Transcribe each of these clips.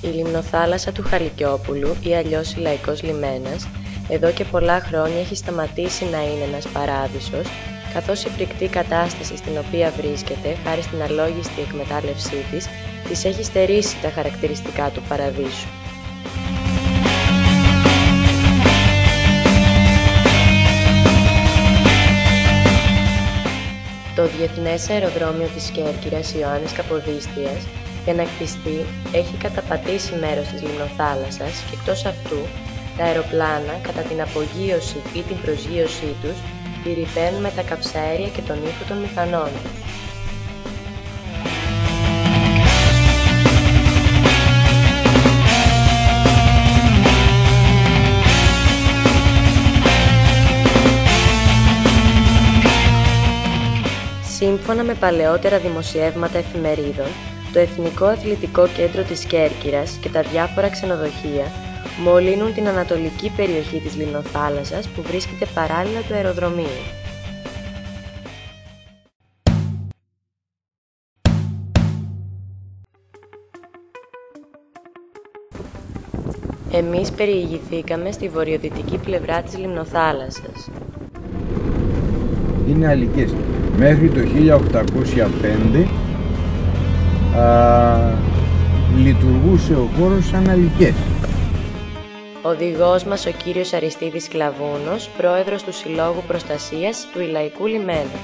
Η λιμνοθάλασσα του Χαλικιόπουλου ή αλλιώς Λαϊκός Λιμένας εδώ και πολλά χρόνια έχει σταματήσει να είναι ένας παράδεισος, καθώς η φρικτή κατάσταση στην οποία βρίσκεται, χάρη στην αλόγιστη εκμετάλλευσή της έχει στερήσει τα χαρακτηριστικά του παραδείσου. Το Διεθνές Αεροδρόμιο της Κέρκυρας Ιωάννης Καποδίστριας, για να κτιστεί, έχει καταπατήσει μέρος της λιμνοθάλασσας και εκτός αυτού, τα αεροπλάνα, κατά την απογείωση ή την προσγείωσή τους, τη ρηπαίνουν με τα καυσαέρια και τον ήχο των μηχανών τους. Σύμφωνα με παλαιότερα δημοσιεύματα εφημερίδων, το Εθνικό Αθλητικό Κέντρο της Κέρκυρας και τα διάφορα ξενοδοχεία μολύνουν την ανατολική περιοχή της λιμνοθάλασσας που βρίσκεται παράλληλα του αεροδρομίου. Εμείς περιηγηθήκαμε στη βορειοδυτική πλευρά της λιμνοθάλασσας. Είναι αλικές. Μέχρι το 1805 λειτουργούσε ο χώρος σαν αλικές. Οδηγός μας ο κύριος Αριστίδης Κλαβούνος, πρόεδρος του Συλλόγου Προστασίας του Ηλαϊκού Λιμένα.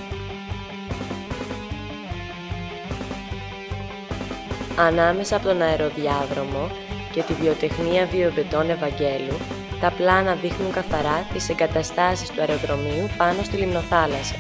Ανάμεσα από τον αεροδιάδρομο και τη βιοτεχνία Βιομπετών Ευαγγέλου, τα πλάνα δείχνουν καθαρά τις εγκαταστάσεις του αεροδρομίου πάνω στη λιμνοθάλασσα.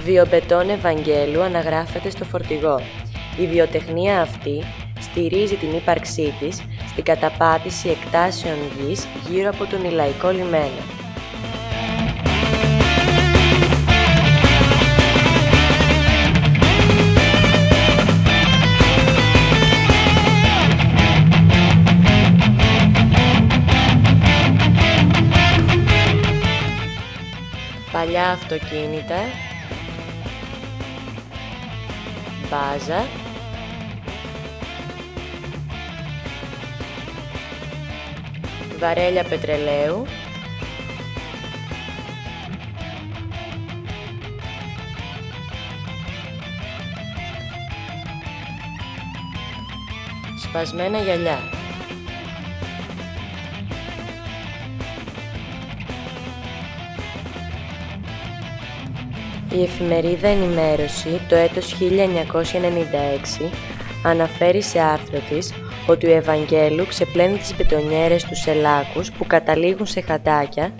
Βιομπετών Ευαγγέλου αναγράφεται στο φορτηγό. Η βιοτεχνία αυτή στηρίζει την ύπαρξή της στην καταπάτηση εκτάσεων γης γύρω από τον Ηλαϊκό Λιμένα. Παλιά αυτοκίνητα, μπάζα, βαρέλια πετρελαίου, σπασμένα γυαλιά. Η εφημερίδα Ενημέρωση το έτος 1996 αναφέρει σε άρθρο της ότι ο Ευαγγέλου ξεπλένει τις μπετονιέρες του σελάκους που καταλήγουν σε χαντάκια,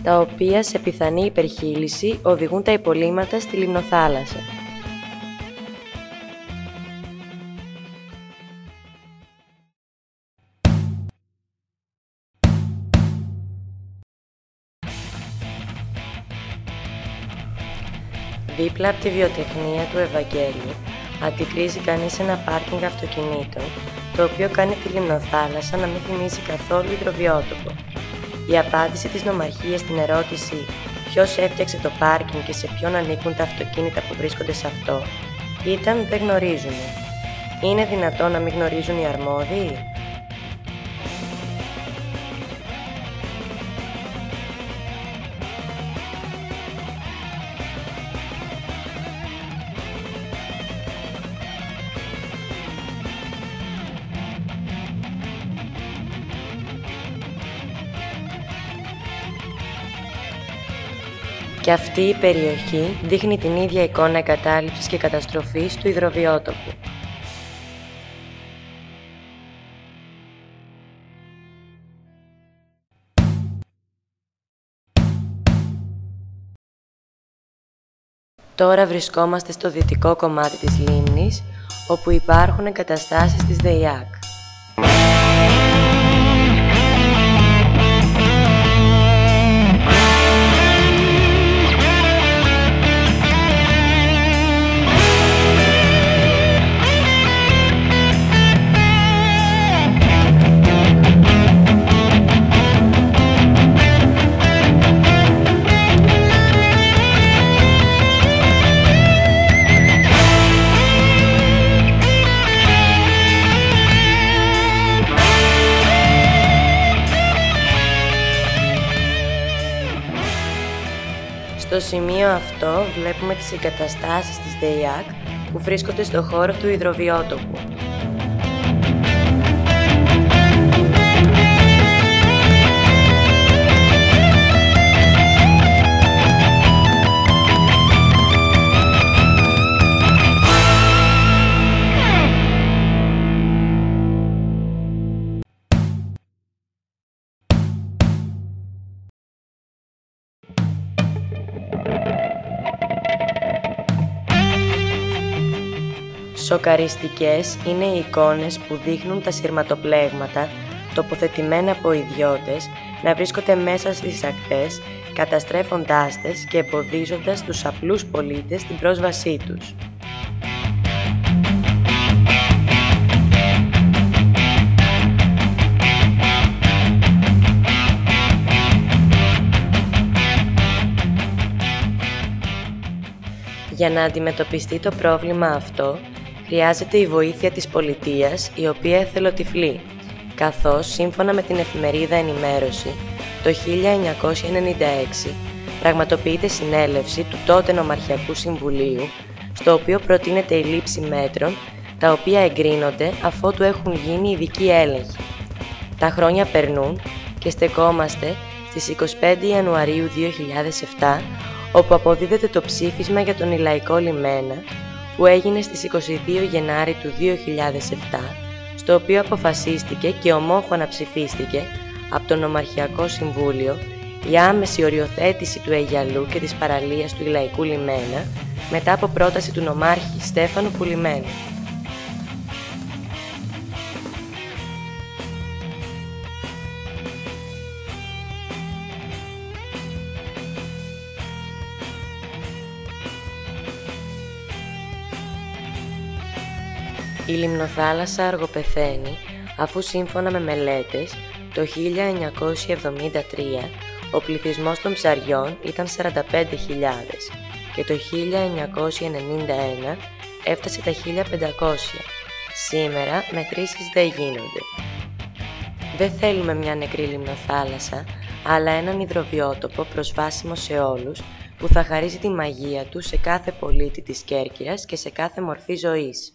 τα οποία σε πιθανή υπερχείληση οδηγούν τα υπολείμματα στη λιμνοθάλασσα. Δίπλα από τη βιοτεχνία του Ευαγγέλου αντικρίζει κανείς ένα πάρκινγκ αυτοκινήτων, το οποίο κάνει τη λιμνοθάλασσα να μην θυμίζει καθόλου υδροβιότοπο. Η απάντηση της νομαρχίας στην ερώτηση ποιος έφτιαξε το πάρκινγκ και σε ποιον ανήκουν τα αυτοκίνητα που βρίσκονται σε αυτό ήταν «δεν γνωρίζουμε». Είναι δυνατόν να μην γνωρίζουν οι αρμόδιοι? Και αυτή η περιοχή δείχνει την ίδια εικόνα εγκατάλειψης και καταστροφής του υδροβιότοπου. Τώρα βρισκόμαστε στο δυτικό κομμάτι της λίμνης, όπου υπάρχουν εγκαταστάσεις της ΔΕΙΑΚ. Στο σημείο αυτό βλέπουμε τις εγκαταστάσεις της ΔΕΙΑΚ που βρίσκονται στο χώρο του υδροβιότοπου. Σοκαριστικές είναι οι εικόνες που δείχνουν τα σειρματοπλέγματα τοποθετημένα από ιδιώτες να βρίσκονται μέσα στις ακτές, καταστρέφοντάς τες και εμποδίζοντας τους απλούς πολίτες την πρόσβασή τους. Για να αντιμετωπιστεί το πρόβλημα αυτό, χρειάζεται η βοήθεια της πολιτείας, η οποία εθελοτυφλεί, καθώς, σύμφωνα με την εφημερίδα Ενημέρωση, το 1996 πραγματοποιείται συνέλευση του τότε Νομαρχιακού Συμβουλίου, στο οποίο προτείνεται η λήψη μέτρων, τα οποία εγκρίνονται αφότου έχουν γίνει ειδικοί έλεγχοι. Τα χρόνια περνούν και στεκόμαστε στις 25 Ιανουαρίου 2007, όπου αποδίδεται το ψήφισμα για τον Ηλαϊκό Λιμένα, που έγινε στις 22 Γενάρη του 2007, στο οποίο αποφασίστηκε και ομόφωνα ψηφίστηκε από το Νομαρχιακό Συμβούλιο η άμεση οριοθέτηση του Αιγιαλού και της παραλίας του Ηλαϊκού Λιμένα μετά από πρόταση του νομάρχη Στέφανου Πουλημένου. Η λιμνοθάλασσα αργοπεθαίνει αφού, σύμφωνα με μελέτες, το 1973 ο πληθυσμός των ψαριών ήταν 45.000 και το 1991 έφτασε τα 1.500. Σήμερα μετρήσεις δεν γίνονται. Δεν θέλουμε μια νεκρή λιμνοθάλασσα, αλλά έναν υδροβιότοπο προσβάσιμο σε όλους, που θα χαρίζει τη μαγεία του σε κάθε πολίτη της Κέρκυρας και σε κάθε μορφή ζωής.